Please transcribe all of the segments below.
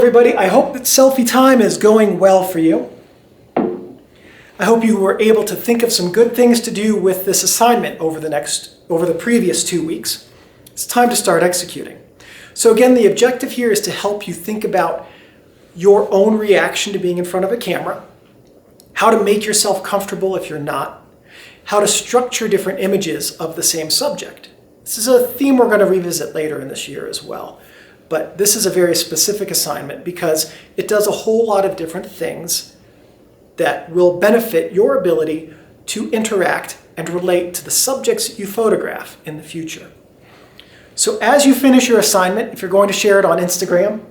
everybody. I hope that selfie time is going well for you. I hope you were able to think of some good things to do with this assignment over the previous 2 weeks. It's time to start executing. So again, the objective here is to help you think about your own reaction to being in front of a camera, how to make yourself comfortable if you're not, how to structure different images of the same subject. This is a theme we're going to revisit later in this year as well. But this is a very specific assignment because it does a whole lot of different things that will benefit your ability to interact and relate to the subjects you photograph in the future. So as you finish your assignment, if you're going to share it on Instagram,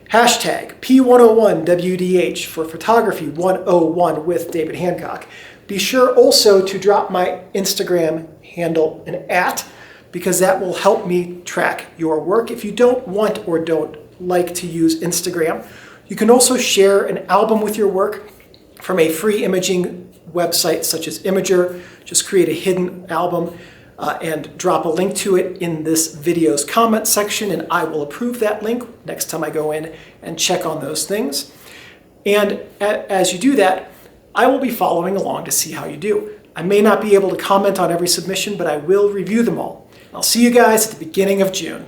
hashtag P101WDH for Photography 101 with David Hancock. Be sure also to drop my Instagram handle an @ because that will help me track your work. If you don't want or don't like to use Instagram, you can also share an album with your work from a free imaging website such as Imager. Just create a hidden album and drop a link to it in this video's comment section, and I will approve that link next time I go in and check on those things. And as you do that, I will be following along to see how you do. I may not be able to comment on every submission, but I will review them all. I'll see you guys at the beginning of June.